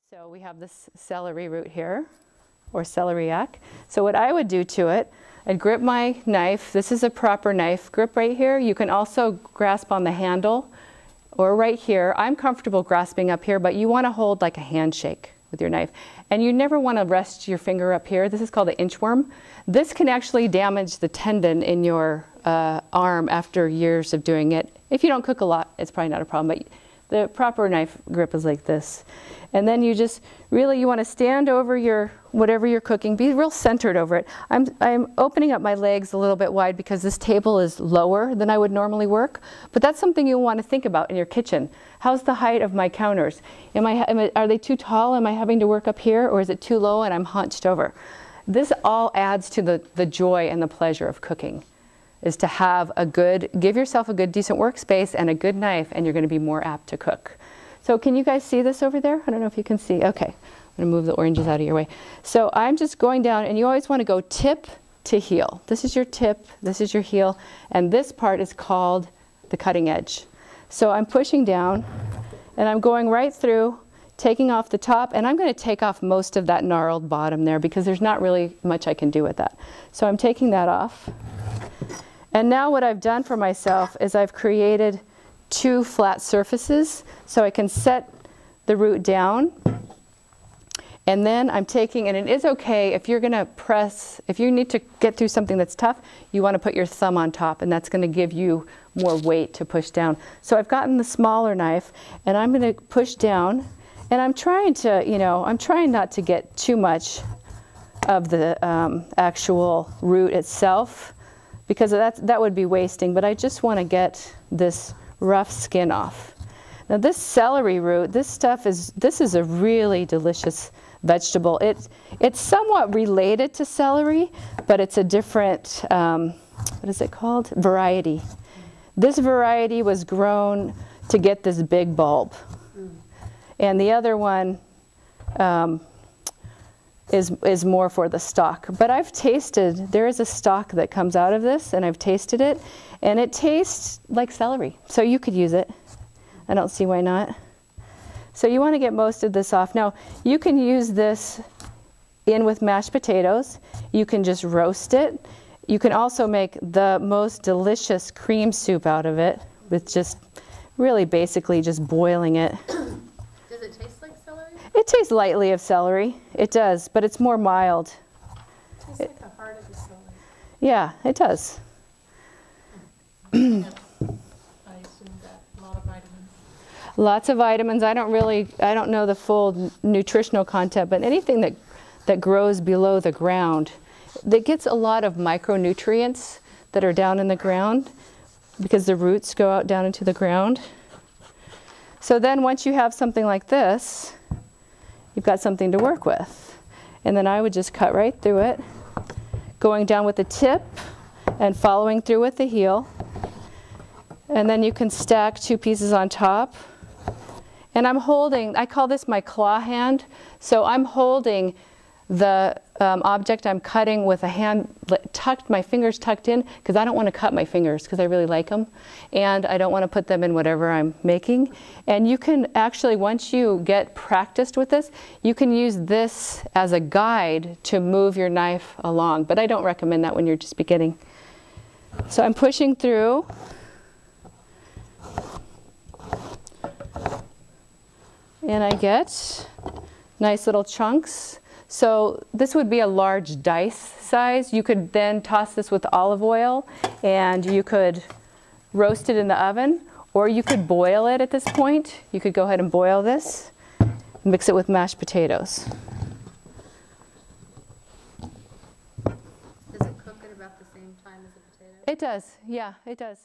So we have this celery root here, or celeriac. So what I would do to it, I'd grip my knife. This is a proper knife grip right here. You can also grasp on the handle or right here. I'm comfortable grasping up here, but you want to hold like a handshake with your knife. And you never want to rest your finger up here. This is called an inchworm. This can actually damage the tendon in your arm after years of doing it. If you don't cook a lot, it's probably not a problem, but the proper knife grip is like this. And then you just really, you want to stand over your, whatever you're cooking, be real centered over it. I'm opening up my legs a little bit wide because this table is lower than I would normally work, but that's something you want to think about in your kitchen. How's the height of my counters? Are they too tall? Am I having to work up here, or is it too low and I'm hunched over? This all adds to the joy and the pleasure of cooking, is to have a good, give yourself a good decent workspace and a good knife, and you're going to be more apt to cook. So can you guys see this over there? I don't know if you can see. Okay, I'm going to move the oranges out of your way. So I'm just going down, and you always want to go tip to heel. This is your tip, this is your heel, and this part is called the cutting edge. So I'm pushing down, and I'm going right through, taking off the top, and I'm going to take off most of that gnarled bottom there because there's not really much I can do with that. So I'm taking that off. And now what I've done for myself is I've created two flat surfaces so I can set the root down. And then I'm taking, and it is okay if you're going to press, if you need to get through something that's tough, you want to put your thumb on top, and that's going to give you more weight to push down. So I've gotten the smaller knife, and I'm going to push down, and I'm trying to, you know, I'm trying not to get too much of the actual root itself, because that would be wasting, but I just want to get this rough skin off. Now this celery root, this is a really delicious vegetable. It's somewhat related to celery, but it's a different, what is it called? Variety. This variety was grown to get this big bulb. And the other one is more for the stalk. But I've tasted, there is a stalk that comes out of this, and I've tasted it, and it tastes like celery. So you could use it. I don't see why not. So you want to get most of this off. Now, you can use this in with mashed potatoes. You can just roast it. You can also make the most delicious cream soup out of it with just really basically just boiling it. Does it taste like celery? It tastes lightly of celery. It does, but it's more mild. It tastes like the heart of the celery. Yeah, it does. I assume that a lot of vitamins. Lots of vitamins. I don't know the full nutritional content, but anything that grows below the ground, that gets a lot of micronutrients that are down in the ground because the roots go out down into the ground. So then once you have something like this, you've got something to work with. And then I would just cut right through it, going down with the tip and following through with the heel. And then you can stack two pieces on top. And I'm holding, I call this my claw hand. So I'm holding the object I'm cutting with a hand tucked, my fingers tucked in, because I don't want to cut my fingers because I really like them. And I don't want to put them in whatever I'm making. And you can actually, once you get practiced with this, you can use this as a guide to move your knife along. But I don't recommend that when you're just beginning. So I'm pushing through. And I get nice little chunks. So this would be a large dice size. You could then toss this with olive oil, and you could roast it in the oven, or you could boil it at this point. You could go ahead and boil this, mix it with mashed potatoes. Does it cook at about the same time as the potato? It does, yeah, it does.